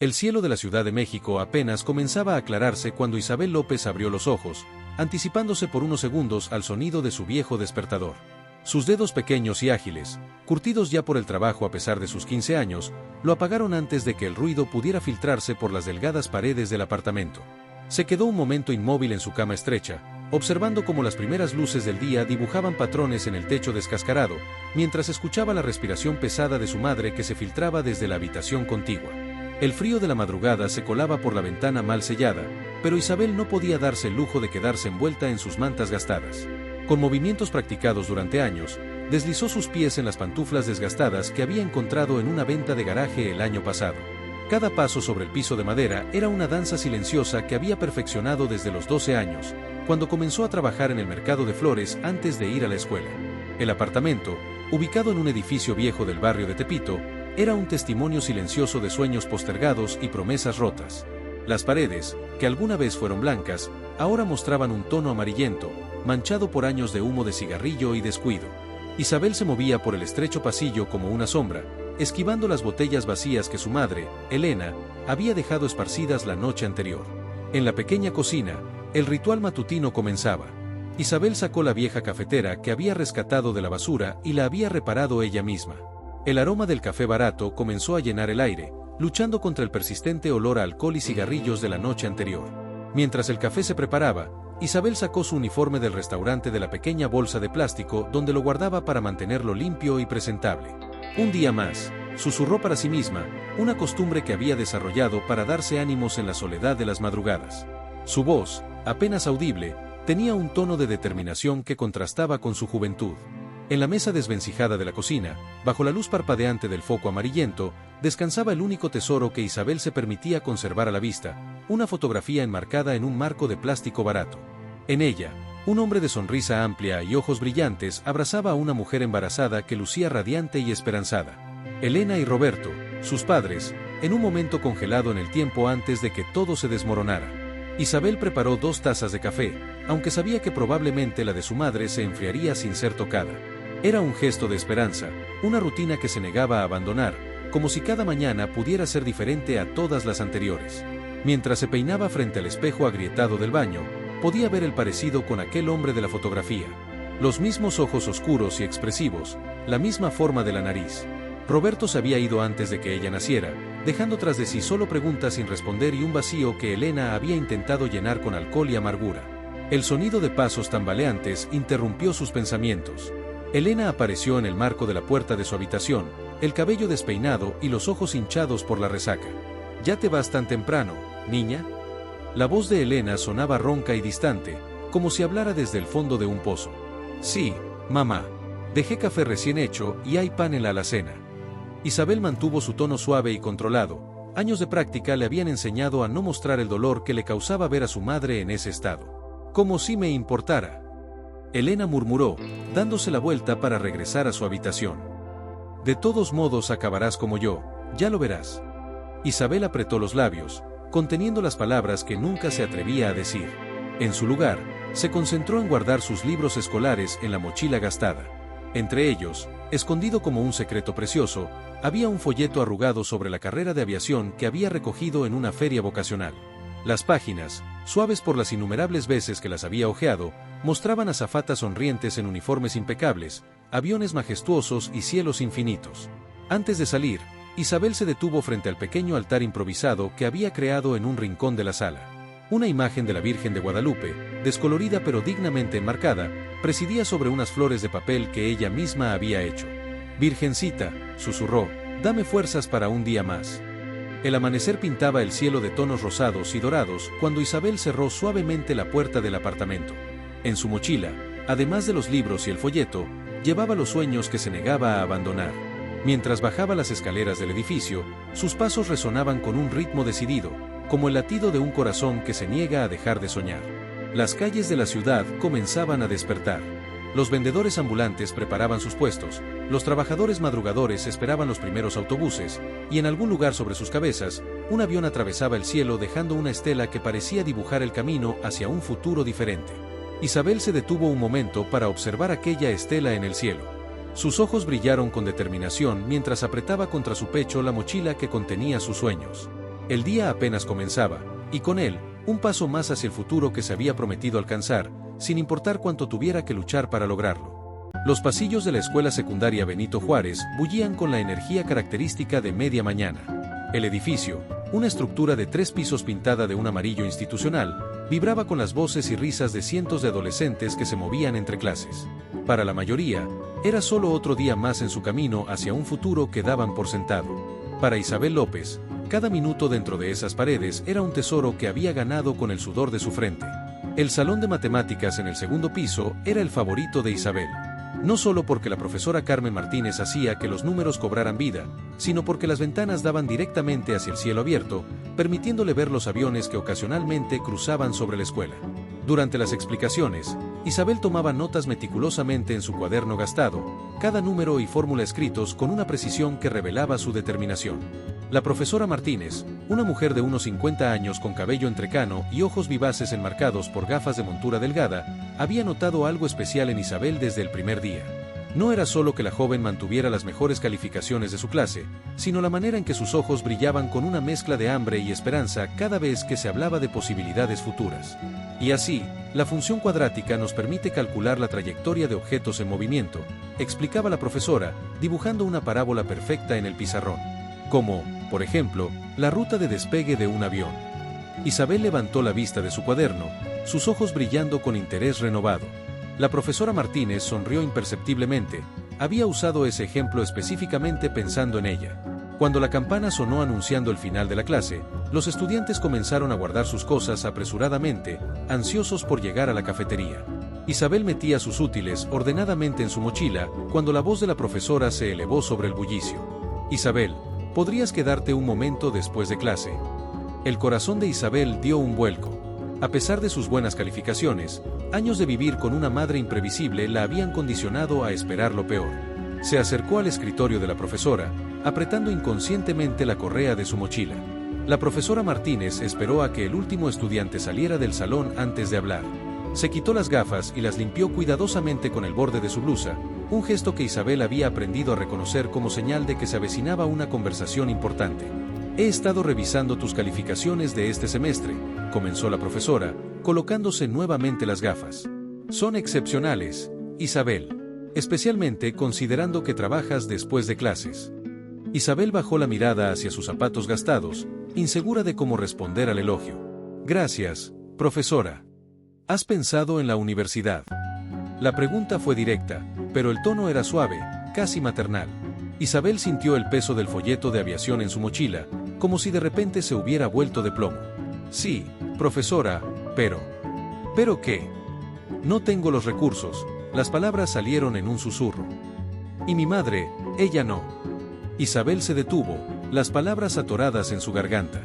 El cielo de la Ciudad de México apenas comenzaba a aclararse cuando Isabel López abrió los ojos, anticipándose por unos segundos al sonido de su viejo despertador. Sus dedos pequeños y ágiles, curtidos ya por el trabajo a pesar de sus 15 años, lo apagaron antes de que el ruido pudiera filtrarse por las delgadas paredes del apartamento. Se quedó un momento inmóvil en su cama estrecha, observando cómo las primeras luces del día dibujaban patrones en el techo descascarado, mientras escuchaba la respiración pesada de su madre que se filtraba desde la habitación contigua. El frío de la madrugada se colaba por la ventana mal sellada, pero Isabel no podía darse el lujo de quedarse envuelta en sus mantas gastadas. Con movimientos practicados durante años, deslizó sus pies en las pantuflas desgastadas que había encontrado en una venta de garaje el año pasado. Cada paso sobre el piso de madera era una danza silenciosa que había perfeccionado desde los 12 años, cuando comenzó a trabajar en el mercado de flores antes de ir a la escuela. El apartamento, ubicado en un edificio viejo del barrio de Tepito, era un testimonio silencioso de sueños postergados y promesas rotas. Las paredes, que alguna vez fueron blancas, ahora mostraban un tono amarillento, manchado por años de humo de cigarrillo y descuido. Isabel se movía por el estrecho pasillo como una sombra, esquivando las botellas vacías que su madre, Elena, había dejado esparcidas la noche anterior. En la pequeña cocina, el ritual matutino comenzaba. Isabel sacó la vieja cafetera que había rescatado de la basura y la había reparado ella misma. El aroma del café barato comenzó a llenar el aire, luchando contra el persistente olor a alcohol y cigarrillos de la noche anterior. Mientras el café se preparaba, Isabel sacó su uniforme del restaurante de la pequeña bolsa de plástico donde lo guardaba para mantenerlo limpio y presentable. Un día más, susurró para sí misma, una costumbre que había desarrollado para darse ánimos en la soledad de las madrugadas. Su voz, apenas audible, tenía un tono de determinación que contrastaba con su juventud. En la mesa desvencijada de la cocina, bajo la luz parpadeante del foco amarillento, descansaba el único tesoro que Isabel se permitía conservar a la vista, una fotografía enmarcada en un marco de plástico barato. En ella, un hombre de sonrisa amplia y ojos brillantes abrazaba a una mujer embarazada que lucía radiante y esperanzada. Elena y Roberto, sus padres, en un momento congelado en el tiempo antes de que todo se desmoronara. Isabel preparó 2 tazas de café, aunque sabía que probablemente la de su madre se enfriaría sin ser tocada. Era un gesto de esperanza, una rutina que se negaba a abandonar, como si cada mañana pudiera ser diferente a todas las anteriores. Mientras se peinaba frente al espejo agrietado del baño, podía ver el parecido con aquel hombre de la fotografía. Los mismos ojos oscuros y expresivos, la misma forma de la nariz. Roberto se había ido antes de que ella naciera, dejando tras de sí solo preguntas sin responder y un vacío que Elena había intentado llenar con alcohol y amargura. El sonido de pasos tambaleantes interrumpió sus pensamientos. Elena apareció en el marco de la puerta de su habitación, el cabello despeinado y los ojos hinchados por la resaca. ¿Ya te vas tan temprano, niña? La voz de Elena sonaba ronca y distante, como si hablara desde el fondo de un pozo. Sí, mamá. Dejé café recién hecho y hay pan en la alacena. Isabel mantuvo su tono suave y controlado. Años de práctica le habían enseñado a no mostrar el dolor que le causaba ver a su madre en ese estado. Como si me importara. Elena murmuró, dándose la vuelta para regresar a su habitación. De todos modos acabarás como yo, ya lo verás. Isabel apretó los labios, conteniendo las palabras que nunca se atrevía a decir. En su lugar, se concentró en guardar sus libros escolares en la mochila gastada. Entre ellos, escondido como un secreto precioso, había un folleto arrugado sobre la carrera de aviación que había recogido en una feria vocacional. Las páginas, suaves por las innumerables veces que las había hojeado, mostraban azafatas sonrientes en uniformes impecables, aviones majestuosos y cielos infinitos. Antes de salir, Isabel se detuvo frente al pequeño altar improvisado que había creado en un rincón de la sala. Una imagen de la Virgen de Guadalupe, descolorida pero dignamente enmarcada, presidía sobre unas flores de papel que ella misma había hecho. «Virgencita», susurró, «dame fuerzas para un día más». El amanecer pintaba el cielo de tonos rosados y dorados cuando Isabel cerró suavemente la puerta del apartamento. En su mochila, además de los libros y el folleto, llevaba los sueños que se negaba a abandonar. Mientras bajaba las escaleras del edificio, sus pasos resonaban con un ritmo decidido, como el latido de un corazón que se niega a dejar de soñar. Las calles de la ciudad comenzaban a despertar. Los vendedores ambulantes preparaban sus puestos, los trabajadores madrugadores esperaban los primeros autobuses, y en algún lugar sobre sus cabezas, un avión atravesaba el cielo dejando una estela que parecía dibujar el camino hacia un futuro diferente. Isabel se detuvo un momento para observar aquella estela en el cielo. Sus ojos brillaron con determinación mientras apretaba contra su pecho la mochila que contenía sus sueños. El día apenas comenzaba, y con él, un paso más hacia el futuro que se había prometido alcanzar, sin importar cuánto tuviera que luchar para lograrlo. Los pasillos de la escuela secundaria Benito Juárez bullían con la energía característica de media mañana. El edificio, una estructura de 3 pisos pintada de un amarillo institucional, vibraba con las voces y risas de cientos de adolescentes que se movían entre clases. Para la mayoría, era solo otro día más en su camino hacia un futuro que daban por sentado. Para Isabel López, cada minuto dentro de esas paredes era un tesoro que había ganado con el sudor de su frente. El salón de matemáticas en el segundo piso era el favorito de Isabel. No solo porque la profesora Carmen Martínez hacía que los números cobraran vida, sino porque las ventanas daban directamente hacia el cielo abierto, permitiéndole ver los aviones que ocasionalmente cruzaban sobre la escuela. Durante las explicaciones, Isabel tomaba notas meticulosamente en su cuaderno gastado, cada número y fórmula escritos con una precisión que revelaba su determinación. La profesora Martínez, una mujer de unos 50 años con cabello entrecano y ojos vivaces enmarcados por gafas de montura delgada, había notado algo especial en Isabel desde el primer día. No era solo que la joven mantuviera las mejores calificaciones de su clase, sino la manera en que sus ojos brillaban con una mezcla de hambre y esperanza cada vez que se hablaba de posibilidades futuras. Y así, la función cuadrática nos permite calcular la trayectoria de objetos en movimiento, explicaba la profesora, dibujando una parábola perfecta en el pizarrón. Como, por ejemplo, la ruta de despegue de un avión. Isabel levantó la vista de su cuaderno, sus ojos brillando con interés renovado. La profesora Martínez sonrió imperceptiblemente, había usado ese ejemplo específicamente pensando en ella. Cuando la campana sonó anunciando el final de la clase, los estudiantes comenzaron a guardar sus cosas apresuradamente, ansiosos por llegar a la cafetería. Isabel metía sus útiles ordenadamente en su mochila, cuando la voz de la profesora se elevó sobre el bullicio. Isabel, ¿podrías quedarte un momento después de clase? El corazón de Isabel dio un vuelco. A pesar de sus buenas calificaciones, años de vivir con una madre imprevisible la habían condicionado a esperar lo peor. Se acercó al escritorio de la profesora, apretando inconscientemente la correa de su mochila. La profesora Martínez esperó a que el último estudiante saliera del salón antes de hablar. Se quitó las gafas y las limpió cuidadosamente con el borde de su blusa, un gesto que Isabel había aprendido a reconocer como señal de que se avecinaba una conversación importante. He estado revisando tus calificaciones de este semestre, comenzó la profesora, colocándose nuevamente las gafas. Son excepcionales, Isabel, especialmente considerando que trabajas después de clases. Isabel bajó la mirada hacia sus zapatos gastados, insegura de cómo responder al elogio. Gracias, profesora. ¿Has pensado en la universidad? La pregunta fue directa, pero el tono era suave, casi maternal. Isabel sintió el peso del folleto de aviación en su mochila, como si de repente se hubiera vuelto de plomo. Sí, profesora, pero... ¿Pero qué? No tengo los recursos, las palabras salieron en un susurro. Y mi madre, ella no. Isabel se detuvo, las palabras atoradas en su garganta.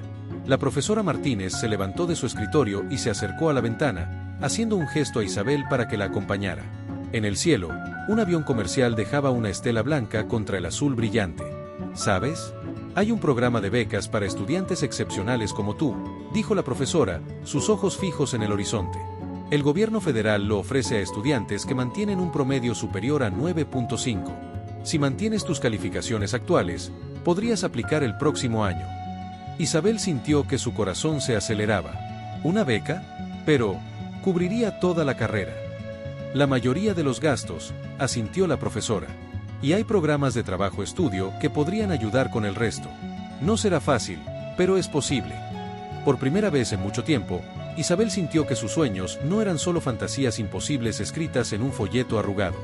La profesora Martínez se levantó de su escritorio y se acercó a la ventana, haciendo un gesto a Isabel para que la acompañara. En el cielo, un avión comercial dejaba una estela blanca contra el azul brillante. ¿Sabes? Hay un programa de becas para estudiantes excepcionales como tú, dijo la profesora, sus ojos fijos en el horizonte. El gobierno federal lo ofrece a estudiantes que mantienen un promedio superior a 9.5. Si mantienes tus calificaciones actuales, podrías aplicar el próximo año. Isabel sintió que su corazón se aceleraba. ¿Una beca? Pero, cubriría toda la carrera. La mayoría de los gastos, asintió la profesora. Y hay programas de trabajo-estudio que podrían ayudar con el resto. No será fácil, pero es posible. Por primera vez en mucho tiempo, Isabel sintió que sus sueños no eran solo fantasías imposibles escritas en un folleto arrugado.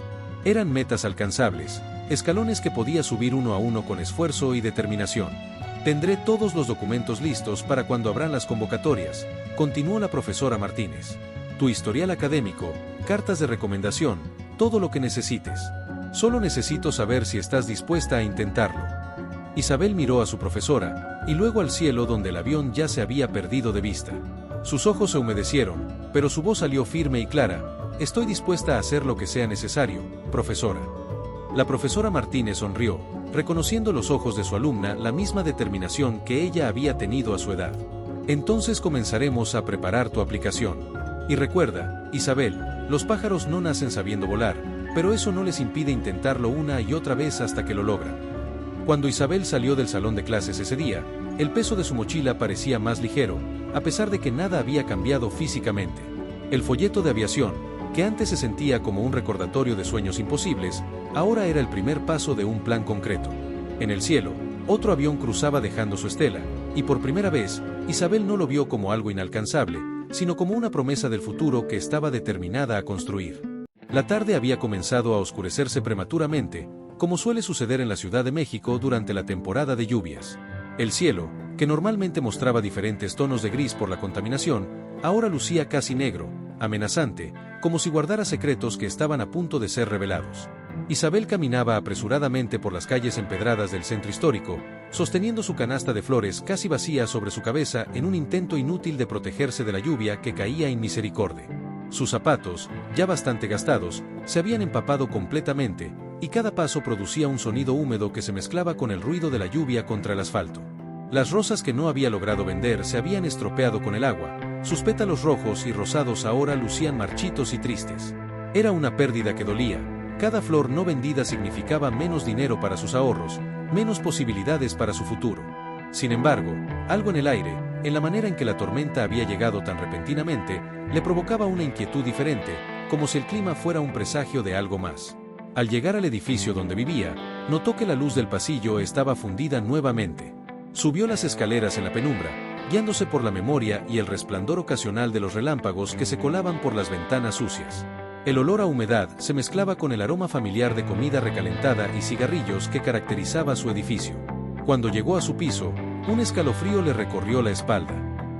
Eran metas alcanzables, escalones que podía subir uno a uno con esfuerzo y determinación. Tendré todos los documentos listos para cuando abran las convocatorias, continuó la profesora Martínez. Tu historial académico, cartas de recomendación, todo lo que necesites. Solo necesito saber si estás dispuesta a intentarlo. Isabel miró a su profesora, y luego al cielo donde el avión ya se había perdido de vista. Sus ojos se humedecieron, pero su voz salió firme y clara. Estoy dispuesta a hacer lo que sea necesario, profesora. La profesora Martínez sonrió, reconociendo los ojos de su alumna la misma determinación que ella había tenido a su edad. Entonces comenzaremos a preparar tu aplicación. Y recuerda, Isabel, los pájaros no nacen sabiendo volar, pero eso no les impide intentarlo una y otra vez hasta que lo logran. Cuando Isabel salió del salón de clases ese día, el peso de su mochila parecía más ligero, a pesar de que nada había cambiado físicamente. El folleto de aviación, que antes se sentía como un recordatorio de sueños imposibles, ahora era el primer paso de un plan concreto. En el cielo, otro avión cruzaba dejando su estela, y por primera vez, Isabel no lo vio como algo inalcanzable, sino como una promesa del futuro que estaba determinada a construir. La tarde había comenzado a oscurecerse prematuramente, como suele suceder en la Ciudad de México durante la temporada de lluvias. El cielo, que normalmente mostraba diferentes tonos de gris por la contaminación, ahora lucía casi negro, amenazante, como si guardara secretos que estaban a punto de ser revelados. Isabel caminaba apresuradamente por las calles empedradas del centro histórico, sosteniendo su canasta de flores casi vacía sobre su cabeza en un intento inútil de protegerse de la lluvia que caía en misericordia. Sus zapatos, ya bastante gastados, se habían empapado completamente, y cada paso producía un sonido húmedo que se mezclaba con el ruido de la lluvia contra el asfalto. Las rosas que no había logrado vender se habían estropeado con el agua, sus pétalos rojos y rosados ahora lucían marchitos y tristes. Era una pérdida que dolía. Cada flor no vendida significaba menos dinero para sus ahorros, menos posibilidades para su futuro. Sin embargo, algo en el aire, en la manera en que la tormenta había llegado tan repentinamente, le provocaba una inquietud diferente, como si el clima fuera un presagio de algo más. Al llegar al edificio donde vivía, notó que la luz del pasillo estaba fundida nuevamente. Subió las escaleras en la penumbra, guiándose por la memoria y el resplandor ocasional de los relámpagos que se colaban por las ventanas sucias. El olor a humedad se mezclaba con el aroma familiar de comida recalentada y cigarrillos que caracterizaba su edificio. Cuando llegó a su piso, un escalofrío le recorrió la espalda.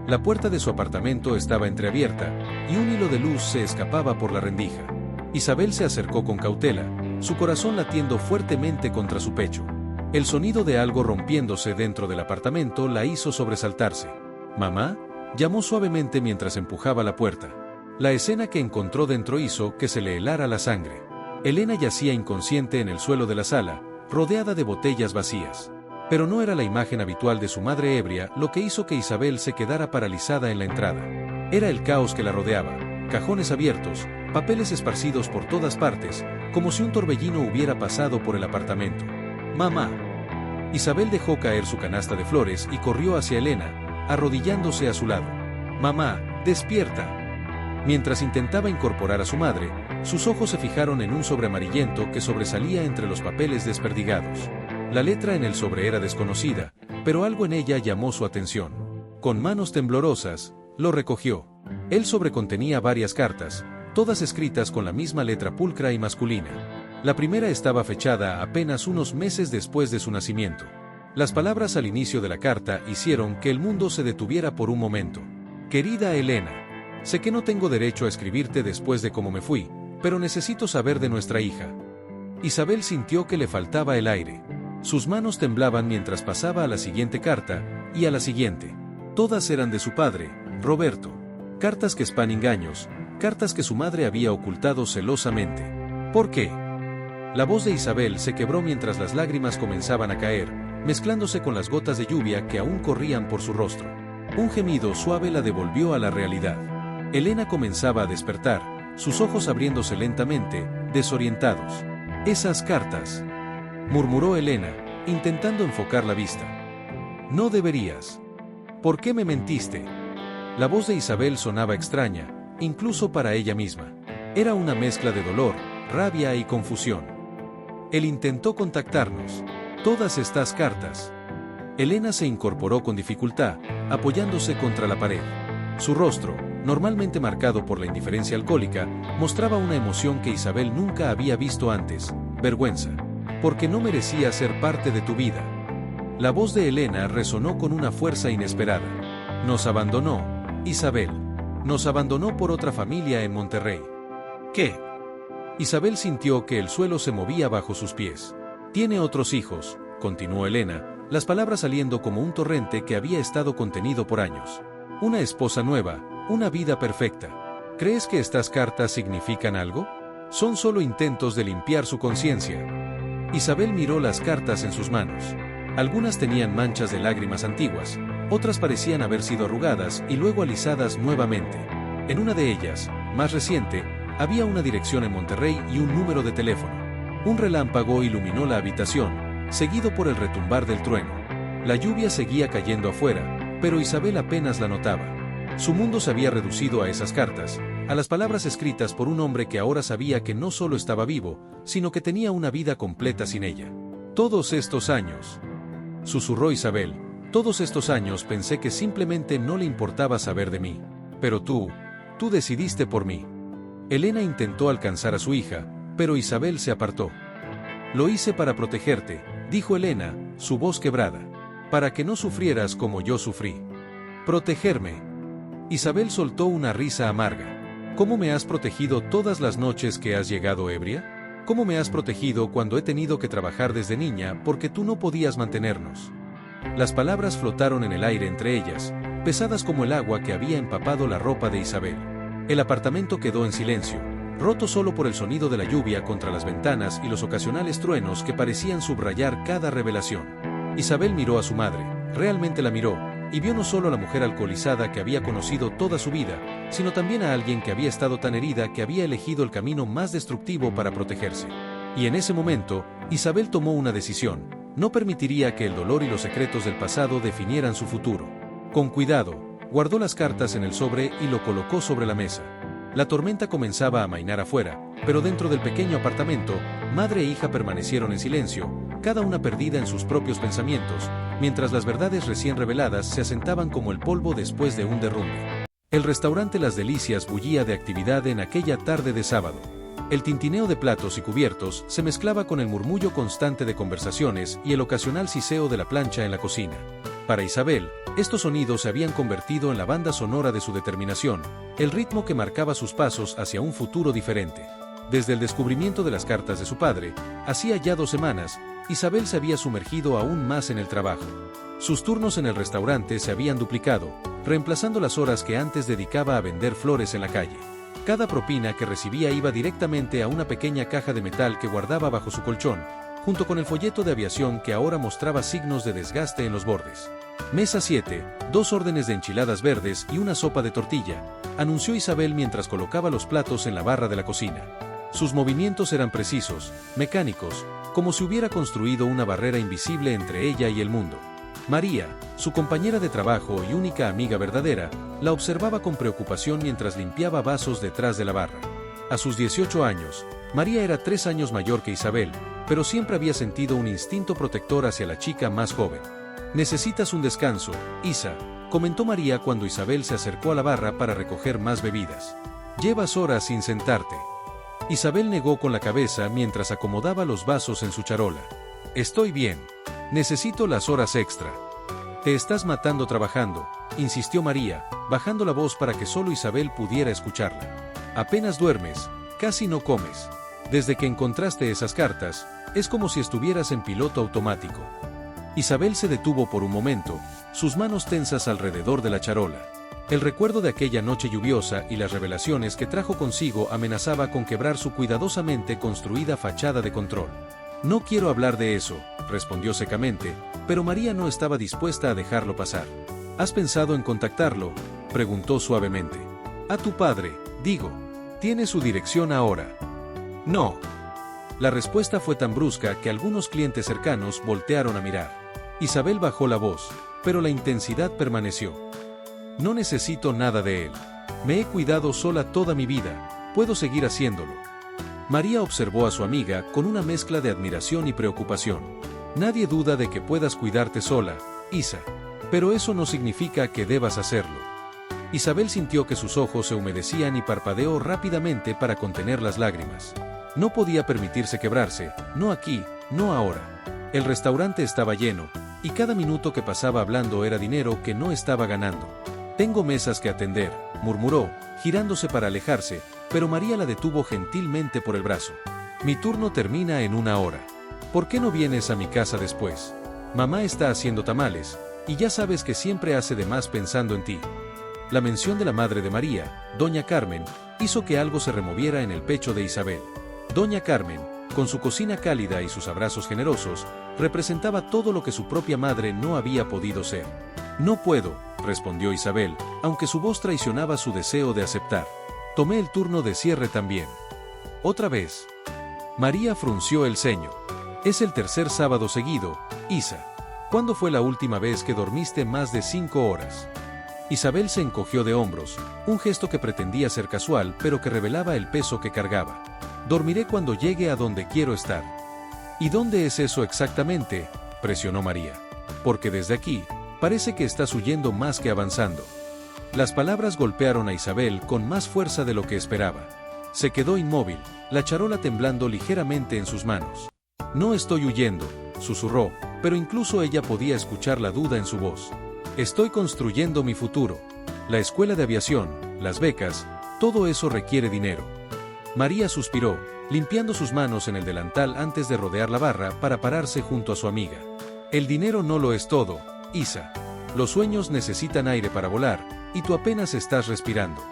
La puerta de su apartamento estaba entreabierta, y un hilo de luz se escapaba por la rendija. Isabel se acercó con cautela, su corazón latiendo fuertemente contra su pecho. El sonido de algo rompiéndose dentro del apartamento la hizo sobresaltarse. «¿Mamá?», llamó suavemente mientras empujaba la puerta. La escena que encontró dentro hizo que se le helara la sangre. Elena yacía inconsciente en el suelo de la sala, rodeada de botellas vacías. Pero no era la imagen habitual de su madre ebria lo que hizo que Isabel se quedara paralizada en la entrada. Era el caos que la rodeaba, cajones abiertos, papeles esparcidos por todas partes, como si un torbellino hubiera pasado por el apartamento. «Mamá». Isabel dejó caer su canasta de flores y corrió hacia Elena, arrodillándose a su lado. «Mamá, despierta». Mientras intentaba incorporar a su madre, sus ojos se fijaron en un sobre amarillento que sobresalía entre los papeles desperdigados. La letra en el sobre era desconocida, pero algo en ella llamó su atención. Con manos temblorosas, lo recogió. El sobre contenía varias cartas, todas escritas con la misma letra pulcra y masculina. La primera estaba fechada apenas unos meses después de su nacimiento. Las palabras al inicio de la carta hicieron que el mundo se detuviera por un momento. «Querida Elena, sé que no tengo derecho a escribirte después de cómo me fui, pero necesito saber de nuestra hija». Isabel sintió que le faltaba el aire. Sus manos temblaban mientras pasaba a la siguiente carta, y a la siguiente. Todas eran de su padre, Roberto. Cartas que espan engaños, cartas que su madre había ocultado celosamente. ¿Por qué? La voz de Isabel se quebró mientras las lágrimas comenzaban a caer, mezclándose con las gotas de lluvia que aún corrían por su rostro. Un gemido suave la devolvió a la realidad. Elena comenzaba a despertar, sus ojos abriéndose lentamente, desorientados. «Esas cartas», murmuró Elena, intentando enfocar la vista. «No deberías. ¿Por qué me mentiste?». La voz de Isabel sonaba extraña, incluso para ella misma. Era una mezcla de dolor, rabia y confusión. «Él intentó contactarnos. Todas estas cartas». Elena se incorporó con dificultad, apoyándose contra la pared. Su rostro, normalmente marcado por la indiferencia alcohólica, mostraba una emoción que Isabel nunca había visto antes: vergüenza. «Porque no merecía ser parte de tu vida». La voz de Elena resonó con una fuerza inesperada. «Nos abandonó, Isabel. Nos abandonó por otra familia en Monterrey». «¿Qué?». Isabel sintió que el suelo se movía bajo sus pies. «Tiene otros hijos», continuó Elena, las palabras saliendo como un torrente que había estado contenido por años. «Una esposa nueva, una vida perfecta. ¿Crees que estas cartas significan algo? Son solo intentos de limpiar su conciencia». Isabel miró las cartas en sus manos. Algunas tenían manchas de lágrimas antiguas, otras parecían haber sido arrugadas y luego alisadas nuevamente. En una de ellas, más reciente, había una dirección en Monterrey y un número de teléfono. Un relámpago iluminó la habitación, seguido por el retumbar del trueno. La lluvia seguía cayendo afuera, pero Isabel apenas la notaba. Su mundo se había reducido a esas cartas, a las palabras escritas por un hombre que ahora sabía que no solo estaba vivo, sino que tenía una vida completa sin ella. Todos estos años, susurró Isabel, todos estos años pensé que simplemente no le importaba saber de mí. Pero tú decidiste por mí. Elena intentó alcanzar a su hija, pero Isabel se apartó. Lo hice para protegerte, dijo Elena, su voz quebrada. Para que no sufrieras como yo sufrí. ¿Protegerme? Isabel soltó una risa amarga. ¿Cómo me has protegido todas las noches que has llegado ebria? ¿Cómo me has protegido cuando he tenido que trabajar desde niña porque tú no podías mantenernos? Las palabras flotaron en el aire entre ellas, pesadas como el agua que había empapado la ropa de Isabel. El apartamento quedó en silencio, roto solo por el sonido de la lluvia contra las ventanas y los ocasionales truenos que parecían subrayar cada revelación. Isabel miró a su madre, realmente la miró, y vio no solo a la mujer alcoholizada que había conocido toda su vida, sino también a alguien que había estado tan herida que había elegido el camino más destructivo para protegerse. Y en ese momento, Isabel tomó una decisión: no permitiría que el dolor y los secretos del pasado definieran su futuro. Con cuidado, guardó las cartas en el sobre y lo colocó sobre la mesa. La tormenta comenzaba a amainar afuera, pero dentro del pequeño apartamento, madre e hija permanecieron en silencio, cada una perdida en sus propios pensamientos, mientras las verdades recién reveladas se asentaban como el polvo después de un derrumbe. El restaurante Las Delicias bullía de actividad en aquella tarde de sábado. El tintineo de platos y cubiertos se mezclaba con el murmullo constante de conversaciones y el ocasional siseo de la plancha en la cocina. Para Isabel, estos sonidos se habían convertido en la banda sonora de su determinación, el ritmo que marcaba sus pasos hacia un futuro diferente. Desde el descubrimiento de las cartas de su padre, hacía ya 2 semanas, Isabel se había sumergido aún más en el trabajo. Sus turnos en el restaurante se habían duplicado, reemplazando las horas que antes dedicaba a vender flores en la calle. Cada propina que recibía iba directamente a una pequeña caja de metal que guardaba bajo su colchón, junto con el folleto de aviación que ahora mostraba signos de desgaste en los bordes. Mesa 7, 2 órdenes de enchiladas verdes y una sopa de tortilla, anunció Isabel mientras colocaba los platos en la barra de la cocina. Sus movimientos eran precisos, mecánicos, como si hubiera construido una barrera invisible entre ella y el mundo. María, su compañera de trabajo y única amiga verdadera, la observaba con preocupación mientras limpiaba vasos detrás de la barra. A sus 18 años, María era 3 años mayor que Isabel, pero siempre había sentido un instinto protector hacia la chica más joven. «Necesitas un descanso, Isa», comentó María cuando Isabel se acercó a la barra para recoger más bebidas. «Llevas horas sin sentarte». Isabel negó con la cabeza mientras acomodaba los vasos en su charola. «Estoy bien. Necesito las horas extra». «Te estás matando trabajando», insistió María, bajando la voz para que solo Isabel pudiera escucharla. «Apenas duermes, casi no comes. Desde que encontraste esas cartas, es como si estuvieras en piloto automático». Isabel se detuvo por un momento, sus manos tensas alrededor de la charola. El recuerdo de aquella noche lluviosa y las revelaciones que trajo consigo amenazaba con quebrar su cuidadosamente construida fachada de control. «No quiero hablar de eso», respondió secamente, pero María no estaba dispuesta a dejarlo pasar. «¿Has pensado en contactarlo?», preguntó suavemente. «A tu padre, digo. ¿Tiene su dirección ahora?». «No». La respuesta fue tan brusca que algunos clientes cercanos voltearon a mirar. Isabel bajó la voz, pero la intensidad permaneció. «No necesito nada de él. Me he cuidado sola toda mi vida, puedo seguir haciéndolo». María observó a su amiga con una mezcla de admiración y preocupación. «Nadie duda de que puedas cuidarte sola, Isa. Pero eso no significa que debas hacerlo». Isabel sintió que sus ojos se humedecían y parpadeó rápidamente para contener las lágrimas. No podía permitirse quebrarse, no aquí, no ahora. El restaurante estaba lleno, y cada minuto que pasaba hablando era dinero que no estaba ganando. «Tengo mesas que atender», murmuró, girándose para alejarse, pero María la detuvo gentilmente por el brazo. «Mi turno termina en 1 hora. ¿Por qué no vienes a mi casa después? Mamá está haciendo tamales, y ya sabes que siempre hace de más pensando en ti». La mención de la madre de María, doña Carmen, hizo que algo se removiera en el pecho de Isabel. Doña Carmen, con su cocina cálida y sus abrazos generosos, representaba todo lo que su propia madre no había podido ser. «No puedo», respondió Isabel, aunque su voz traicionaba su deseo de aceptar. «Tomé el turno de cierre también». «¿Otra vez?». María frunció el ceño. Es el tercer sábado seguido, Isa. ¿Cuándo fue la última vez que dormiste más de 5 horas? Isabel se encogió de hombros, un gesto que pretendía ser casual pero que revelaba el peso que cargaba. Dormiré cuando llegue a donde quiero estar. ¿Y dónde es eso exactamente?, presionó María. Porque desde aquí, parece que estás huyendo más que avanzando. Las palabras golpearon a Isabel con más fuerza de lo que esperaba. Se quedó inmóvil, la charola temblando ligeramente en sus manos. No estoy huyendo, susurró, pero incluso ella podía escuchar la duda en su voz. Estoy construyendo mi futuro. La escuela de aviación, las becas, todo eso requiere dinero. María suspiró, limpiando sus manos en el delantal antes de rodear la barra para pararse junto a su amiga. El dinero no lo es todo, Isa. Los sueños necesitan aire para volar, y tú apenas estás respirando.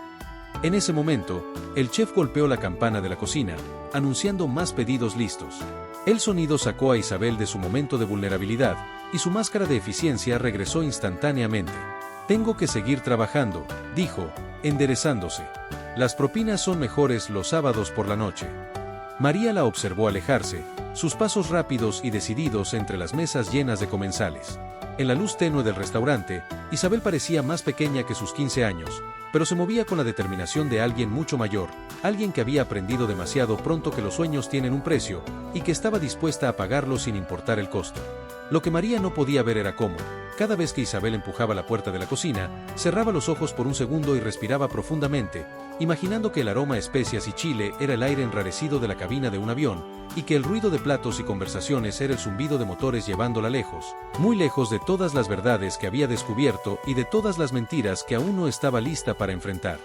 En ese momento, el chef golpeó la campana de la cocina, anunciando más pedidos listos. El sonido sacó a Isabel de su momento de vulnerabilidad, y su máscara de eficiencia regresó instantáneamente. Tengo que seguir trabajando, dijo, enderezándose. Las propinas son mejores los sábados por la noche. María la observó alejarse, sus pasos rápidos y decididos entre las mesas llenas de comensales. En la luz tenue del restaurante, Isabel parecía más pequeña que sus 15 años, pero se movía con la determinación de alguien mucho mayor, alguien que había aprendido demasiado pronto que los sueños tienen un precio, y que estaba dispuesta a pagarlo sin importar el costo. Lo que María no podía ver era cómo, cada vez que Isabel empujaba la puerta de la cocina, cerraba los ojos por un segundo y respiraba profundamente, imaginando que el aroma a especias y chile era el aire enrarecido de la cabina de un avión, y que el ruido de platos y conversaciones era el zumbido de motores llevándola lejos, muy lejos de todas las verdades que había descubierto y de todas las mentiras que aún no estaba lista para enfrentar.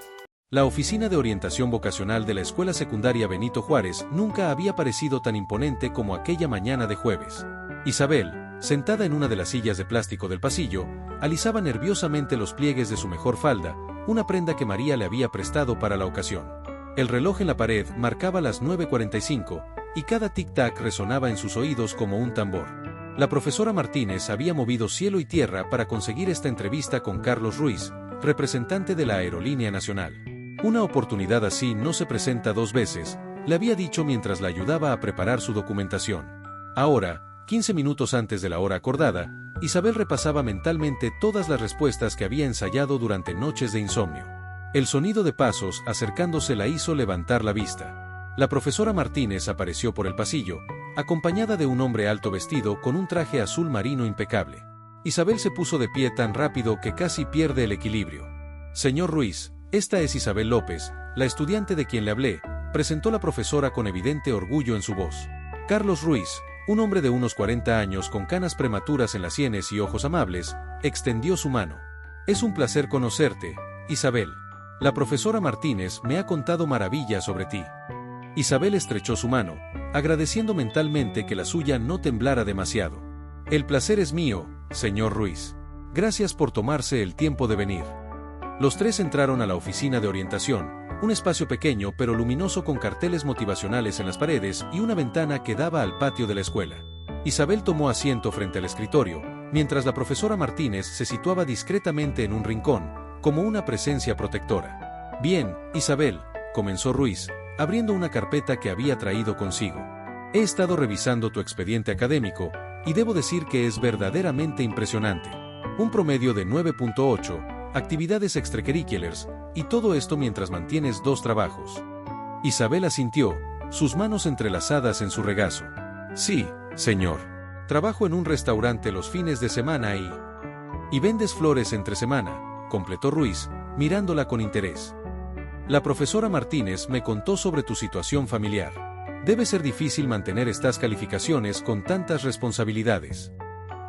La oficina de orientación vocacional de la escuela secundaria Benito Juárez nunca había parecido tan imponente como aquella mañana de jueves. Isabel, sentada en una de las sillas de plástico del pasillo, alisaba nerviosamente los pliegues de su mejor falda, una prenda que María le había prestado para la ocasión. El reloj en la pared marcaba las 9:45, y cada tic-tac resonaba en sus oídos como un tambor. La profesora Martínez había movido cielo y tierra para conseguir esta entrevista con Carlos Ruiz, representante de la Aerolínea Nacional. Una oportunidad así no se presenta 2 veces, le había dicho mientras la ayudaba a preparar su documentación. Ahora, 15 minutos antes de la hora acordada, Isabel repasaba mentalmente todas las respuestas que había ensayado durante noches de insomnio. El sonido de pasos acercándose la hizo levantar la vista. La profesora Martínez apareció por el pasillo, acompañada de un hombre alto vestido con un traje azul marino impecable. Isabel se puso de pie tan rápido que casi pierde el equilibrio. Señor Ruiz, esta es Isabel López, la estudiante de quien le hablé, presentó la profesora con evidente orgullo en su voz. Carlos Ruiz, un hombre de unos 40 años con canas prematuras en las sienes y ojos amables, extendió su mano. Es un placer conocerte, Isabel. La profesora Martínez me ha contado maravillas sobre ti. Isabel estrechó su mano, agradeciendo mentalmente que la suya no temblara demasiado. El placer es mío, señor Ruiz. Gracias por tomarse el tiempo de venir. Los tres entraron a la oficina de orientación, un espacio pequeño pero luminoso con carteles motivacionales en las paredes y una ventana que daba al patio de la escuela. Isabel tomó asiento frente al escritorio, mientras la profesora Martínez se situaba discretamente en un rincón, como una presencia protectora. Bien, Isabel, comenzó Ruiz, abriendo una carpeta que había traído consigo. He estado revisando tu expediente académico, y debo decir que es verdaderamente impresionante. Un promedio de 9.8, actividades extracurriculares, y todo esto mientras mantienes 2 trabajos. Isabel asintió, sus manos entrelazadas en su regazo. Sí, señor. Trabajo en un restaurante los fines de semana y vendes flores entre semana, completó Ruiz, mirándola con interés. La profesora Martínez me contó sobre tu situación familiar. Debe ser difícil mantener estas calificaciones con tantas responsabilidades.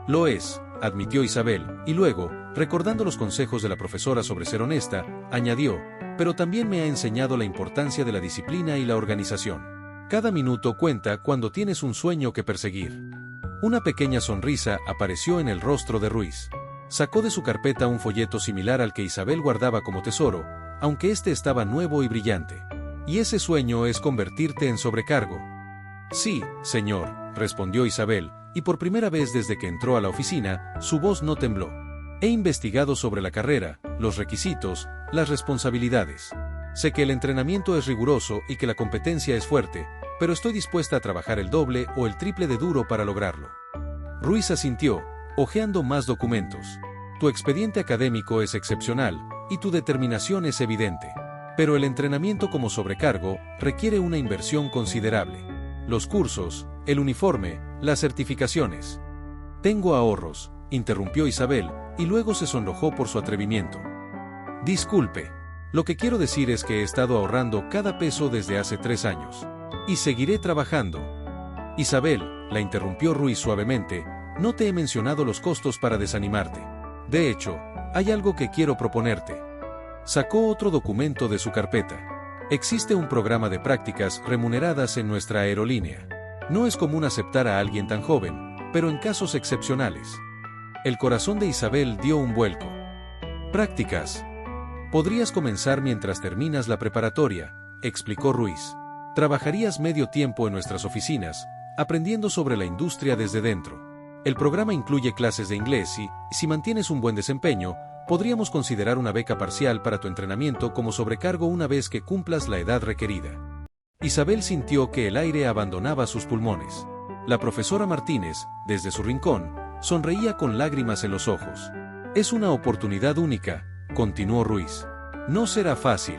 Lo es, admitió Isabel, y luego, recordando los consejos de la profesora sobre ser honesta, añadió, pero también me ha enseñado la importancia de la disciplina y la organización. Cada minuto cuenta cuando tienes un sueño que perseguir. Una pequeña sonrisa apareció en el rostro de Ruiz. Sacó de su carpeta un folleto similar al que Isabel guardaba como tesoro, aunque este estaba nuevo y brillante. ¿Y ese sueño es convertirte en sobrecargo? Sí, señor, respondió Isabel, y por primera vez desde que entró a la oficina, su voz no tembló. He investigado sobre la carrera, los requisitos, las responsabilidades. Sé que el entrenamiento es riguroso y que la competencia es fuerte, pero estoy dispuesta a trabajar el doble o el triple de duro para lograrlo. Ruiz asintió, hojeando más documentos. Tu expediente académico es excepcional, y tu determinación es evidente. Pero el entrenamiento como sobrecargo requiere una inversión considerable. Los cursos, el uniforme, las certificaciones. Tengo ahorros, interrumpió Isabel, y luego se sonrojó por su atrevimiento. Disculpe. Lo que quiero decir es que he estado ahorrando cada peso desde hace 3 años. Y seguiré trabajando. Isabel, la interrumpió Ruiz suavemente, no te he mencionado los costos para desanimarte. De hecho, hay algo que quiero proponerte. Sacó otro documento de su carpeta. Existe un programa de prácticas remuneradas en nuestra aerolínea. No es común aceptar a alguien tan joven, pero en casos excepcionales. El corazón de Isabel dio un vuelco. Prácticas. Podrías comenzar mientras terminas la preparatoria, explicó Ruiz. Trabajarías medio tiempo en nuestras oficinas, aprendiendo sobre la industria desde dentro. El programa incluye clases de inglés y, si mantienes un buen desempeño, podríamos considerar una beca parcial para tu entrenamiento como sobrecargo una vez que cumplas la edad requerida. Isabel sintió que el aire abandonaba sus pulmones. La profesora Martínez, desde su rincón, sonreía con lágrimas en los ojos. Es una oportunidad única, continuó Ruiz. No será fácil.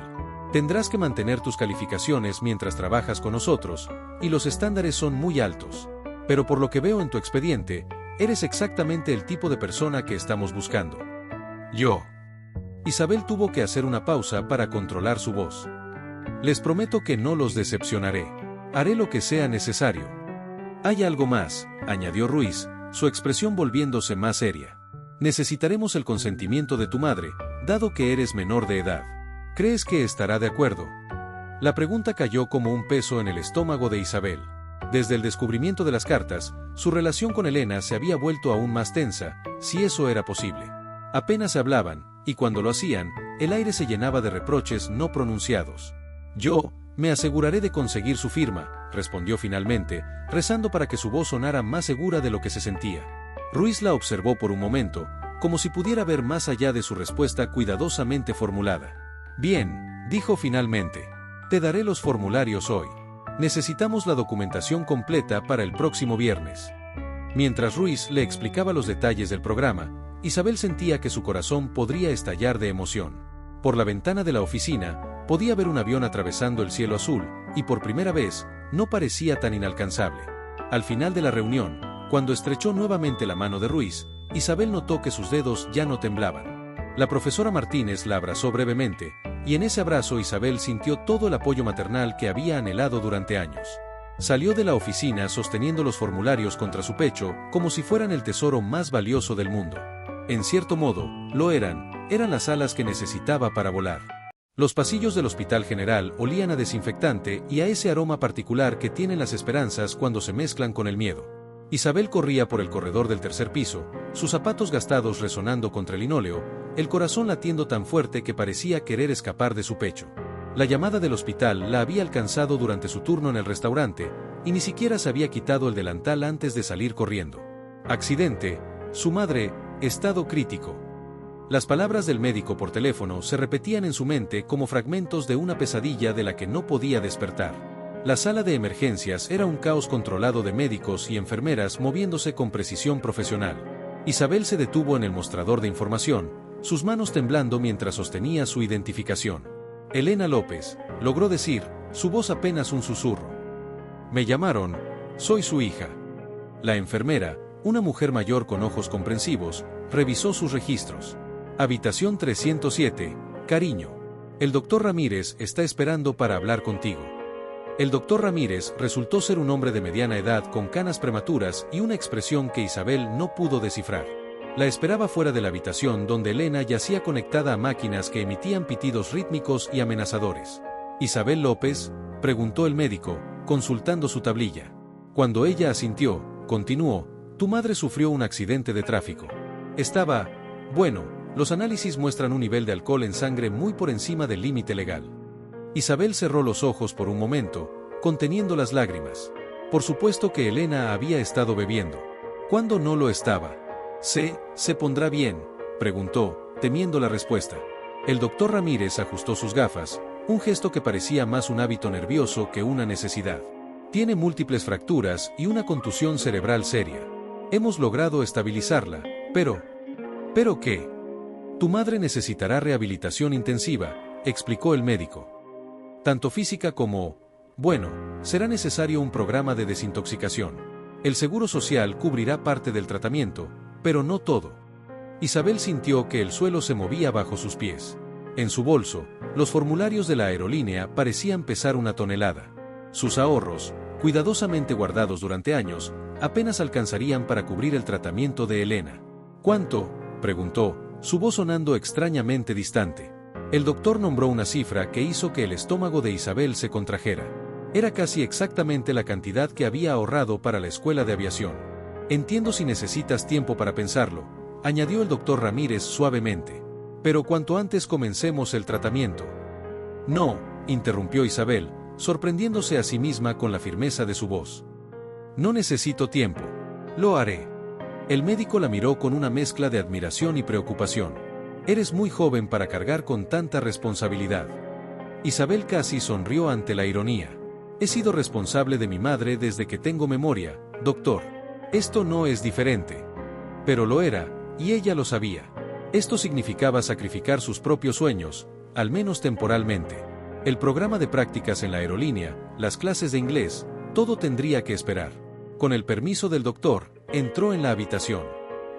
Tendrás que mantener tus calificaciones mientras trabajas con nosotros, y los estándares son muy altos. Pero por lo que veo en tu expediente, eres exactamente el tipo de persona que estamos buscando. Yo. Isabel tuvo que hacer una pausa para controlar su voz. Les prometo que no los decepcionaré. Haré lo que sea necesario. Hay algo más, añadió Ruiz, su expresión volviéndose más seria. Necesitaremos el consentimiento de tu madre, dado que eres menor de edad. ¿Crees que estará de acuerdo? La pregunta cayó como un peso en el estómago de Isabel. Desde el descubrimiento de las cartas, su relación con Elena se había vuelto aún más tensa, si eso era posible. Apenas se hablaban, y cuando lo hacían, el aire se llenaba de reproches no pronunciados. Yo me aseguraré de conseguir su firma, respondió finalmente, rezando para que su voz sonara más segura de lo que se sentía. Ruiz la observó por un momento, como si pudiera ver más allá de su respuesta cuidadosamente formulada. Bien, dijo finalmente. Te daré los formularios hoy. Necesitamos la documentación completa para el próximo viernes. Mientras Ruiz le explicaba los detalles del programa, Isabel sentía que su corazón podría estallar de emoción. Por la ventana de la oficina, podía ver un avión atravesando el cielo azul, y por primera vez, no parecía tan inalcanzable. Al final de la reunión, cuando estrechó nuevamente la mano de Ruiz, Isabel notó que sus dedos ya no temblaban. La profesora Martínez la abrazó brevemente, y en ese abrazo Isabel sintió todo el apoyo maternal que había anhelado durante años. Salió de la oficina sosteniendo los formularios contra su pecho, como si fueran el tesoro más valioso del mundo. En cierto modo, lo eran las alas que necesitaba para volar. Los pasillos del Hospital General olían a desinfectante y a ese aroma particular que tienen las esperanzas cuando se mezclan con el miedo. Isabel corría por el corredor del 3er piso, sus zapatos gastados resonando contra el linóleo, el corazón latiendo tan fuerte que parecía querer escapar de su pecho. La llamada del hospital la había alcanzado durante su turno en el restaurante, y ni siquiera se había quitado el delantal antes de salir corriendo. Accidente, su madre, estado crítico. Las palabras del médico por teléfono se repetían en su mente como fragmentos de una pesadilla de la que no podía despertar. La sala de emergencias era un caos controlado de médicos y enfermeras moviéndose con precisión profesional. Isabel se detuvo en el mostrador de información, sus manos temblando mientras sostenía su identificación. Elena López, logró decir, su voz apenas un susurro. Me llamaron, soy su hija. La enfermera, una mujer mayor con ojos comprensivos, revisó sus registros. Habitación 307, cariño. El doctor Ramírez está esperando para hablar contigo. El doctor Ramírez resultó ser un hombre de mediana edad con canas prematuras y una expresión que Isabel no pudo descifrar. La esperaba fuera de la habitación donde Elena yacía conectada a máquinas que emitían pitidos rítmicos y amenazadores. ¿Isabel López?, preguntó el médico, consultando su tablilla. Cuando ella asintió, continuó, tu madre sufrió un accidente de tráfico. Estaba, bueno, los análisis muestran un nivel de alcohol en sangre muy por encima del límite legal. Isabel cerró los ojos por un momento, conteniendo las lágrimas. Por supuesto que Elena había estado bebiendo. ¿Cuándo no lo estaba? ¿Se pondrá bien?, preguntó, temiendo la respuesta. El doctor Ramírez ajustó sus gafas, un gesto que parecía más un hábito nervioso que una necesidad. Tiene múltiples fracturas y una contusión cerebral seria. Hemos logrado estabilizarla, pero... ¿Pero qué? Tu madre necesitará rehabilitación intensiva, explicó el médico. Tanto física como... Bueno, será necesario un programa de desintoxicación. El Seguro Social cubrirá parte del tratamiento, pero no todo. Isabel sintió que el suelo se movía bajo sus pies. En su bolso, los formularios de la aerolínea parecían pesar 1 tonelada. Sus ahorros, cuidadosamente guardados durante años, apenas alcanzarían para cubrir el tratamiento de Elena. ¿Cuánto?, preguntó, su voz sonando extrañamente distante. El doctor nombró una cifra que hizo que el estómago de Isabel se contrajera. Era casi exactamente la cantidad que había ahorrado para la escuela de aviación. Entiendo si necesitas tiempo para pensarlo, añadió el doctor Ramírez suavemente. Pero cuanto antes comencemos el tratamiento. No, interrumpió Isabel, sorprendiéndose a sí misma con la firmeza de su voz. No necesito tiempo. Lo haré. El médico la miró con una mezcla de admiración y preocupación. Eres muy joven para cargar con tanta responsabilidad. Isabel casi sonrió ante la ironía. He sido responsable de mi madre desde que tengo memoria, doctor. Esto no es diferente. Pero lo era, y ella lo sabía. Esto significaba sacrificar sus propios sueños, al menos temporalmente. El programa de prácticas en la aerolínea, las clases de inglés, todo tendría que esperar. Con el permiso del doctor, entró en la habitación.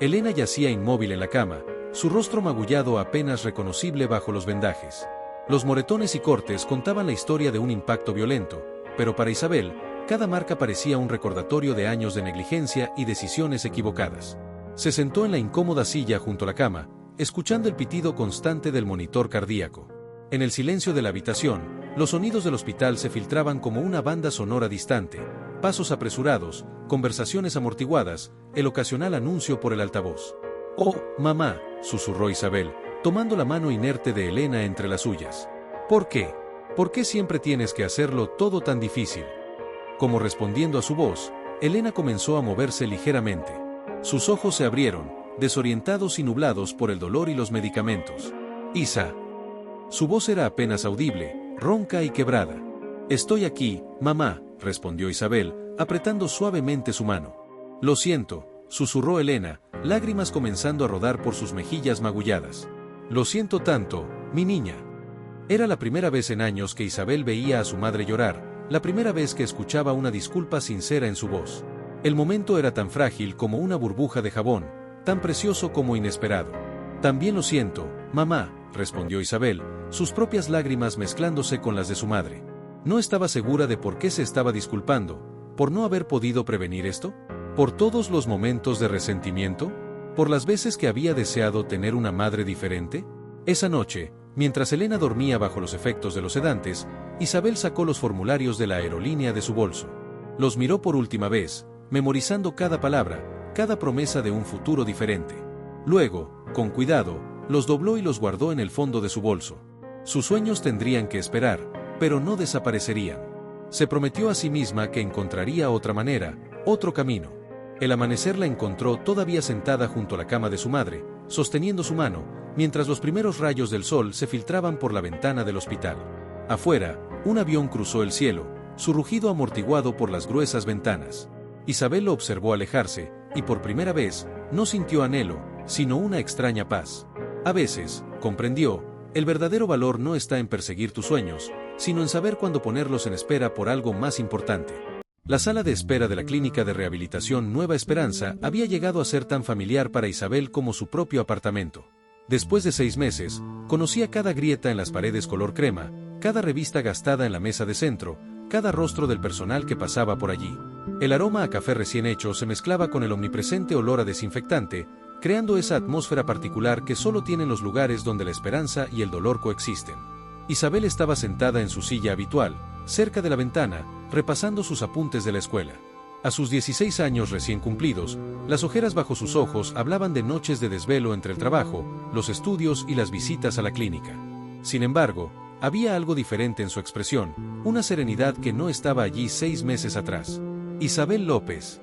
Elena yacía inmóvil en la cama, su rostro magullado apenas reconocible bajo los vendajes. Los moretones y cortes contaban la historia de un impacto violento, pero para Isabel, cada marca parecía un recordatorio de años de negligencia y decisiones equivocadas. Se sentó en la incómoda silla junto a la cama, escuchando el pitido constante del monitor cardíaco. En el silencio de la habitación, los sonidos del hospital se filtraban como una banda sonora distante, pasos apresurados, conversaciones amortiguadas, el ocasional anuncio por el altavoz. «Oh, mamá», susurró Isabel, tomando la mano inerte de Elena entre las suyas. «¿Por qué? ¿Por qué siempre tienes que hacerlo todo tan difícil?» Como respondiendo a su voz, Elena comenzó a moverse ligeramente. Sus ojos se abrieron, desorientados y nublados por el dolor y los medicamentos. «Isa». Su voz era apenas audible, ronca y quebrada. «Estoy aquí, mamá», respondió Isabel, apretando suavemente su mano. «Lo siento», susurró Elena, lágrimas comenzando a rodar por sus mejillas magulladas. «Lo siento tanto, mi niña». Era la primera vez en años que Isabel veía a su madre llorar, la primera vez que escuchaba una disculpa sincera en su voz. El momento era tan frágil como una burbuja de jabón, tan precioso como inesperado. «También lo siento, mamá», respondió Isabel, sus propias lágrimas mezclándose con las de su madre. No estaba segura de por qué se estaba disculpando, ¿por no haber podido prevenir esto? ¿Por todos los momentos de resentimiento? ¿Por las veces que había deseado tener una madre diferente? Esa noche, mientras Elena dormía bajo los efectos de los sedantes, Isabel sacó los formularios de la aerolínea de su bolso. Los miró por última vez, memorizando cada palabra, cada promesa de un futuro diferente. Luego, con cuidado, los dobló y los guardó en el fondo de su bolso. Sus sueños tendrían que esperar, pero no desaparecerían. Se prometió a sí misma que encontraría otra manera, otro camino. El amanecer la encontró todavía sentada junto a la cama de su madre, sosteniendo su mano, mientras los primeros rayos del sol se filtraban por la ventana del hospital. Afuera, un avión cruzó el cielo, su rugido amortiguado por las gruesas ventanas. Isabel lo observó alejarse, y por primera vez, no sintió anhelo, sino una extraña paz. A veces, comprendió, el verdadero valor no está en perseguir tus sueños, sino en saber cuándo ponerlos en espera por algo más importante. La sala de espera de la clínica de rehabilitación Nueva Esperanza había llegado a ser tan familiar para Isabel como su propio apartamento. Después de 6 meses, conocía cada grieta en las paredes color crema, cada revista gastada en la mesa de centro, cada rostro del personal que pasaba por allí. El aroma a café recién hecho se mezclaba con el omnipresente olor a desinfectante, creando esa atmósfera particular que solo tienen los lugares donde la esperanza y el dolor coexisten. Isabel estaba sentada en su silla habitual, cerca de la ventana, repasando sus apuntes de la escuela. A sus 16 años recién cumplidos, las ojeras bajo sus ojos hablaban de noches de desvelo entre el trabajo, los estudios y las visitas a la clínica. Sin embargo, había algo diferente en su expresión, una serenidad que no estaba allí 6 meses atrás. Isabel López.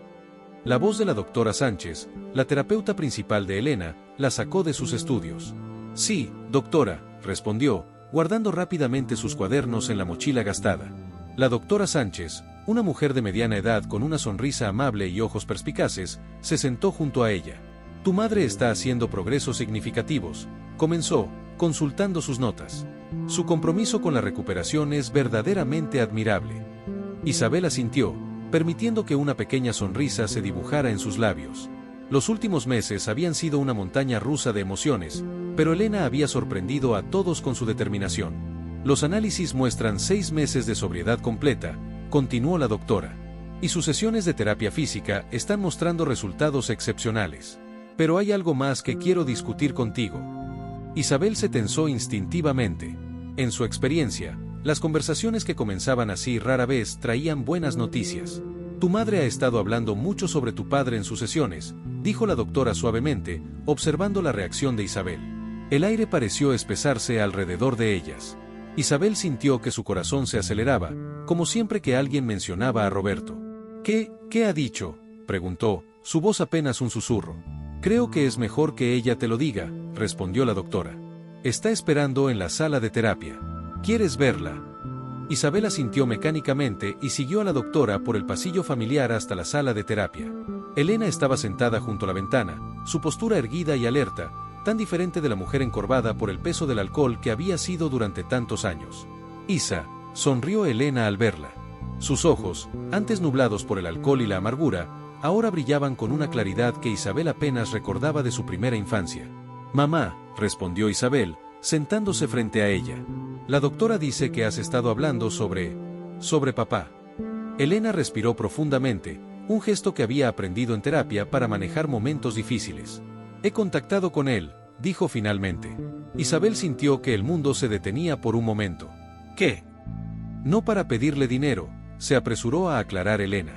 La voz de la doctora Sánchez, la terapeuta principal de Elena, la sacó de sus estudios. «Sí, doctora», respondió, guardando rápidamente sus cuadernos en la mochila gastada. La doctora Sánchez, Una mujer de mediana edad con una sonrisa amable y ojos perspicaces, se sentó junto a ella. Tu madre está haciendo progresos significativos, comenzó, consultando sus notas. Su compromiso con la recuperación es verdaderamente admirable. Isabel asintió, permitiendo que una pequeña sonrisa se dibujara en sus labios. Los últimos meses habían sido una montaña rusa de emociones, pero Elena había sorprendido a todos con su determinación. Los análisis muestran 6 meses de sobriedad completa, continuó la doctora. Y sus sesiones de terapia física están mostrando resultados excepcionales. Pero hay algo más que quiero discutir contigo. Isabel se tensó instintivamente. En su experiencia, las conversaciones que comenzaban así rara vez traían buenas noticias. Tu madre ha estado hablando mucho sobre tu padre en sus sesiones, dijo la doctora suavemente, observando la reacción de Isabel. El aire pareció espesarse alrededor de ellas. Isabel sintió que su corazón se aceleraba, como siempre que alguien mencionaba a Roberto. ¿Qué ha dicho?, preguntó, su voz apenas un susurro. Creo que es mejor que ella te lo diga, respondió la doctora. Está esperando en la sala de terapia. ¿Quieres verla? Isabel asintió mecánicamente y siguió a la doctora por el pasillo familiar hasta la sala de terapia. Elena estaba sentada junto a la ventana, su postura erguida y alerta, tan diferente de la mujer encorvada por el peso del alcohol que había sido durante tantos años. Isa, sonrió Elena al verla. Sus ojos, antes nublados por el alcohol y la amargura, ahora brillaban con una claridad que Isabel apenas recordaba de su primera infancia. Mamá, respondió Isabel, sentándose frente a ella. La doctora dice que has estado hablando sobre papá. Elena respiró profundamente, un gesto que había aprendido en terapia para manejar momentos difíciles. He contactado con él, dijo finalmente. Isabel sintió que el mundo se detenía por un momento. ¿Qué? No para pedirle dinero, se apresuró a aclarar Elena,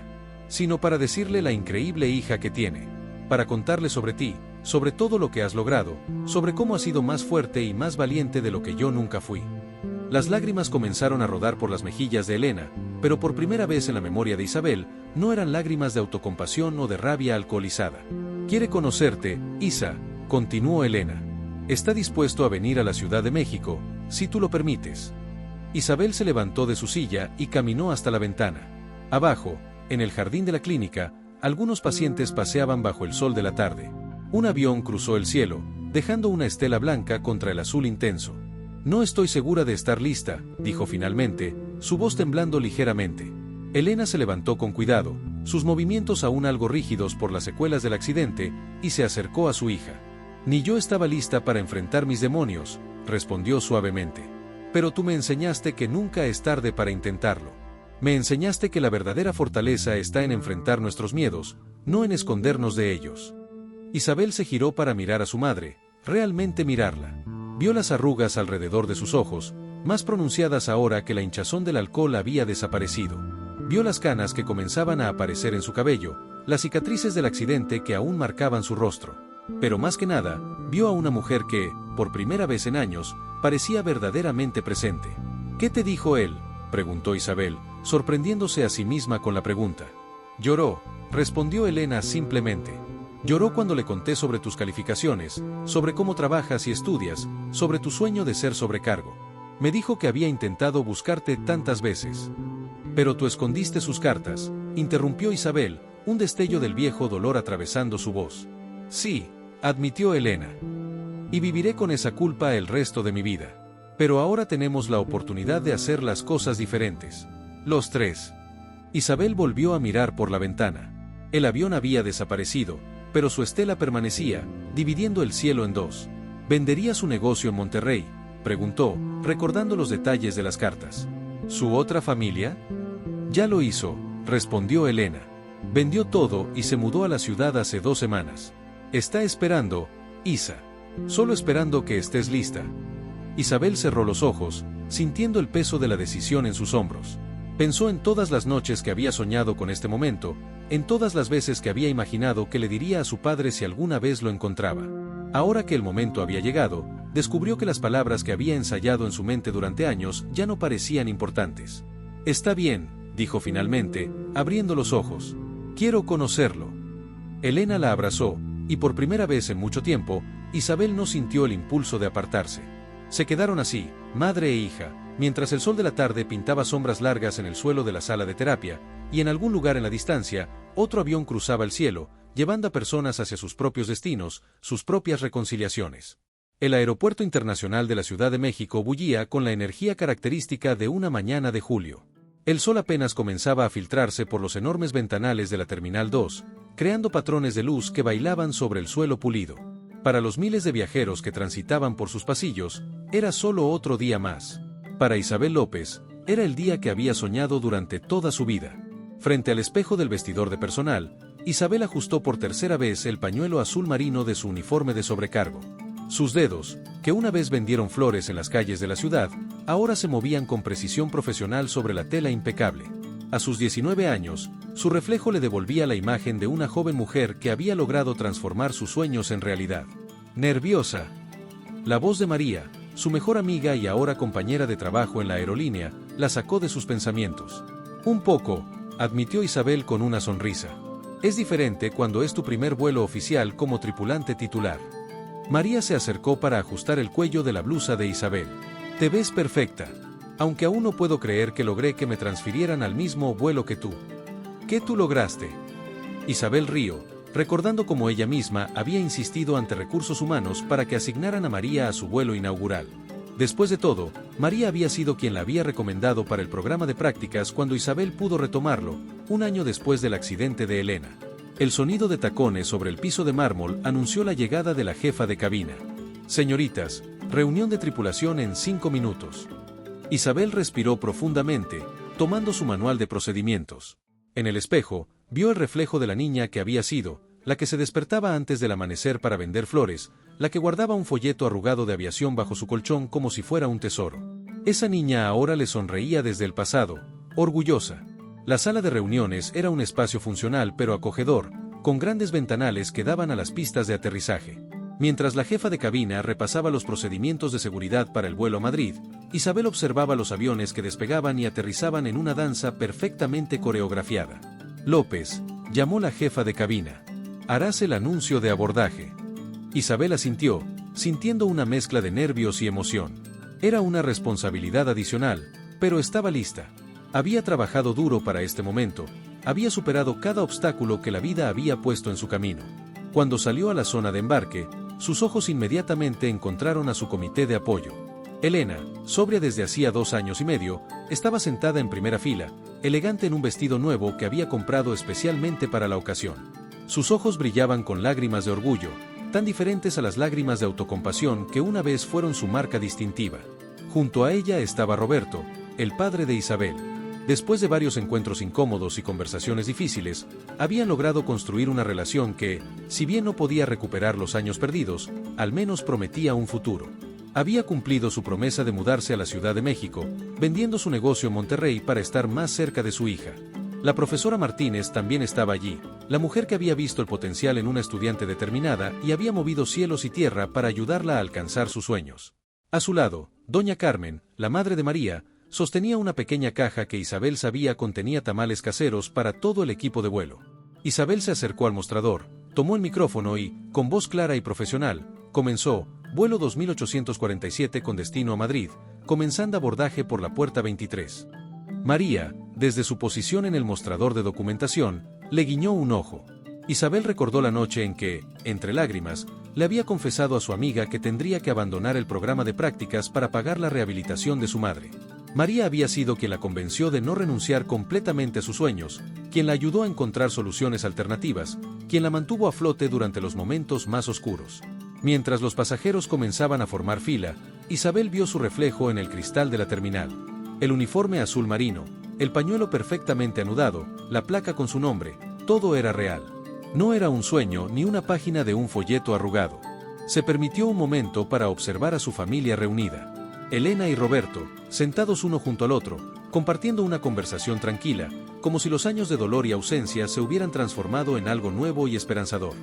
sino para decirle la increíble hija que tiene, para contarle sobre ti, sobre todo lo que has logrado, sobre cómo has sido más fuerte y más valiente de lo que yo nunca fui. Las lágrimas comenzaron a rodar por las mejillas de Elena, pero por primera vez en la memoria de Isabel, no eran lágrimas de autocompasión o de rabia alcoholizada. Quiere conocerte, Isa, continuó Elena. Está dispuesto a venir a la Ciudad de México, si tú lo permites. Isabel se levantó de su silla y caminó hasta la ventana. Abajo, en el jardín de la clínica, algunos pacientes paseaban bajo el sol de la tarde. Un avión cruzó el cielo, dejando una estela blanca contra el azul intenso. No estoy segura de estar lista, dijo finalmente, su voz temblando ligeramente. Elena se levantó con cuidado, sus movimientos aún algo rígidos por las secuelas del accidente, y se acercó a su hija. Ni yo estaba lista para enfrentar mis demonios, respondió suavemente. Pero tú me enseñaste que nunca es tarde para intentarlo. Me enseñaste que la verdadera fortaleza está en enfrentar nuestros miedos, no en escondernos de ellos. Isabel se giró para mirar a su madre, realmente mirarla. Vio las arrugas alrededor de sus ojos, más pronunciadas ahora que la hinchazón del alcohol había desaparecido. Vio las canas que comenzaban a aparecer en su cabello, las cicatrices del accidente que aún marcaban su rostro. Pero más que nada, vio a una mujer que, por primera vez en años, parecía verdaderamente presente. ¿Qué te dijo él?, preguntó Isabel, sorprendiéndose a sí misma con la pregunta. Lloró, respondió Elena simplemente. Lloró cuando le conté sobre tus calificaciones, sobre cómo trabajas y estudias, sobre tu sueño de ser sobrecargo. Me dijo que había intentado buscarte tantas veces. Pero tú escondiste sus cartas, interrumpió Isabel, un destello del viejo dolor atravesando su voz. Sí, admitió Elena. Y viviré con esa culpa el resto de mi vida. Pero ahora tenemos la oportunidad de hacer las cosas diferentes. Los tres. Isabel volvió a mirar por la ventana. El avión había desaparecido, pero su estela permanecía, dividiendo el cielo en dos. ¿Vendería su negocio en Monterrey?, preguntó, recordando los detalles de las cartas. ¿Su otra familia? Ya lo hizo, respondió Elena. Vendió todo y se mudó a la ciudad hace 2 semanas. Está esperando, Isa. Solo esperando que estés lista. Isabel cerró los ojos, sintiendo el peso de la decisión en sus hombros. Pensó en todas las noches que había soñado con este momento, en todas las veces que había imaginado que le diría a su padre si alguna vez lo encontraba. Ahora que el momento había llegado, descubrió que las palabras que había ensayado en su mente durante años ya no parecían importantes. Está bien, dijo finalmente, abriendo los ojos. Quiero conocerlo. Elena la abrazó, y por primera vez en mucho tiempo, Isabel no sintió el impulso de apartarse. Se quedaron así, madre e hija, Mientras el sol de la tarde pintaba sombras largas en el suelo de la sala de terapia, y en algún lugar en la distancia, otro avión cruzaba el cielo, llevando a personas hacia sus propios destinos, sus propias reconciliaciones. El Aeropuerto Internacional de la Ciudad de México bullía con la energía característica de una mañana de julio. El sol apenas comenzaba a filtrarse por los enormes ventanales de la Terminal 2, creando patrones de luz que bailaban sobre el suelo pulido. Para los miles de viajeros que transitaban por sus pasillos, era solo otro día más. Para Isabel López, era el día que había soñado durante toda su vida. Frente al espejo del vestidor de personal, Isabel ajustó por tercera vez el pañuelo azul marino de su uniforme de sobrecargo. Sus dedos, que una vez vendieron flores en las calles de la ciudad, ahora se movían con precisión profesional sobre la tela impecable. A sus 19 años, su reflejo le devolvía la imagen de una joven mujer que había logrado transformar sus sueños en realidad. Nerviosa. La voz de María, su mejor amiga y ahora compañera de trabajo en la aerolínea, la sacó de sus pensamientos. Un poco, admitió Isabel con una sonrisa. Es diferente cuando es tu primer vuelo oficial como tripulante titular. María se acercó para ajustar el cuello de la blusa de Isabel. Te ves perfecta. Aunque aún no puedo creer que logré que me transfirieran al mismo vuelo que tú. ¿Qué tú lograste? Isabel rió, recordando cómo ella misma había insistido ante recursos humanos para que asignaran a María a su vuelo inaugural. Después de todo, María había sido quien la había recomendado para el programa de prácticas cuando Isabel pudo retomarlo, un año después del accidente de Elena. El sonido de tacones sobre el piso de mármol anunció la llegada de la jefa de cabina. Señoritas, reunión de tripulación en 5 minutos. Isabel respiró profundamente, tomando su manual de procedimientos. En el espejo, vio el reflejo de la niña que había sido, la que se despertaba antes del amanecer para vender flores, la que guardaba un folleto arrugado de aviación bajo su colchón como si fuera un tesoro. Esa niña ahora le sonreía desde el pasado, orgullosa. La sala de reuniones era un espacio funcional pero acogedor, con grandes ventanales que daban a las pistas de aterrizaje. Mientras la jefa de cabina repasaba los procedimientos de seguridad para el vuelo a Madrid, Isabel observaba los aviones que despegaban y aterrizaban en una danza perfectamente coreografiada. López, llamó la jefa de cabina. Harás el anuncio de abordaje. Isabel asintió, sintiendo una mezcla de nervios y emoción. Era una responsabilidad adicional, pero estaba lista. Había trabajado duro para este momento, había superado cada obstáculo que la vida había puesto en su camino. Cuando salió a la zona de embarque, sus ojos inmediatamente encontraron a su comité de apoyo. Elena, sobria desde hacía 2 años y medio, estaba sentada en primera fila, elegante en un vestido nuevo que había comprado especialmente para la ocasión. Sus ojos brillaban con lágrimas de orgullo, tan diferentes a las lágrimas de autocompasión que una vez fueron su marca distintiva. Junto a ella estaba Roberto, el padre de Isabel. Después de varios encuentros incómodos y conversaciones difíciles, habían logrado construir una relación que, si bien no podía recuperar los años perdidos, al menos prometía un futuro. Había cumplido su promesa de mudarse a la Ciudad de México, vendiendo su negocio en Monterrey para estar más cerca de su hija. La profesora Martínez también estaba allí, la mujer que había visto el potencial en una estudiante determinada y había movido cielos y tierra para ayudarla a alcanzar sus sueños. A su lado, doña Carmen, la madre de María, sostenía una pequeña caja que Isabel sabía contenía tamales caseros para todo el equipo de vuelo. Isabel se acercó al mostrador, tomó el micrófono y, con voz clara y profesional, comenzó, vuelo 2847 con destino a Madrid, comenzando abordaje por la puerta 23. María, desde su posición en el mostrador de documentación, le guiñó un ojo. Isabel recordó la noche en que, entre lágrimas, le había confesado a su amiga que tendría que abandonar el programa de prácticas para pagar la rehabilitación de su madre. María había sido quien la convenció de no renunciar completamente a sus sueños, quien la ayudó a encontrar soluciones alternativas, quien la mantuvo a flote durante los momentos más oscuros. Mientras los pasajeros comenzaban a formar fila, Isabel vio su reflejo en el cristal de la terminal. El uniforme azul marino, el pañuelo perfectamente anudado, la placa con su nombre, todo era real. No era un sueño ni una página de un folleto arrugado. Se permitió un momento para observar a su familia reunida. Elena y Roberto, sentados uno junto al otro, compartiendo una conversación tranquila, como si los años de dolor y ausencia se hubieran transformado en algo nuevo y esperanzador.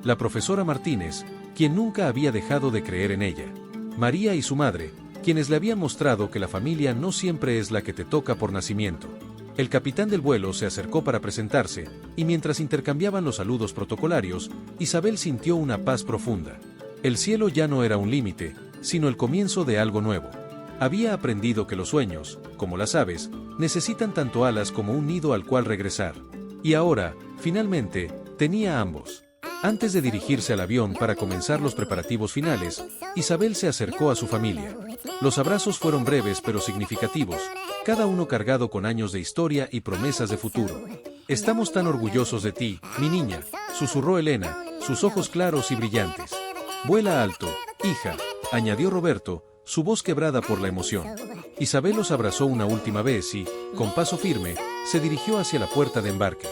La profesora Martínez, quien nunca había dejado de creer en ella. María y su madre, quienes le habían mostrado que la familia no siempre es la que te toca por nacimiento. El capitán del vuelo se acercó para presentarse, y mientras intercambiaban los saludos protocolarios, Isabel sintió una paz profunda. El cielo ya no era un límite, sino el comienzo de algo nuevo. Había aprendido que los sueños, como las aves, necesitan tanto alas como un nido al cual regresar. Y ahora, finalmente, tenía ambos. Antes de dirigirse al avión para comenzar los preparativos finales, Isabel se acercó a su familia. Los abrazos fueron breves pero significativos, cada uno cargado con años de historia y promesas de futuro. «Estamos tan orgullosos de ti, mi niña», susurró Elena, sus ojos claros y brillantes. «Vuela alto, hija», añadió Roberto, su voz quebrada por la emoción. Isabel los abrazó una última vez y, con paso firme, se dirigió hacia la puerta de embarque.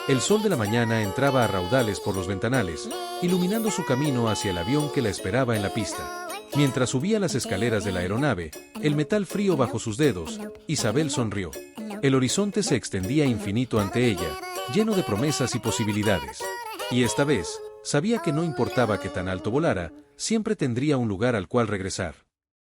El sol de la mañana entraba a raudales por los ventanales, iluminando su camino hacia el avión que la esperaba en la pista. Mientras subía las escaleras de la aeronave, el metal frío bajo sus dedos, Isabel sonrió. El horizonte se extendía infinito ante ella, lleno de promesas y posibilidades. Y esta vez, sabía que no importaba que tan alto volara, siempre tendría un lugar al cual regresar.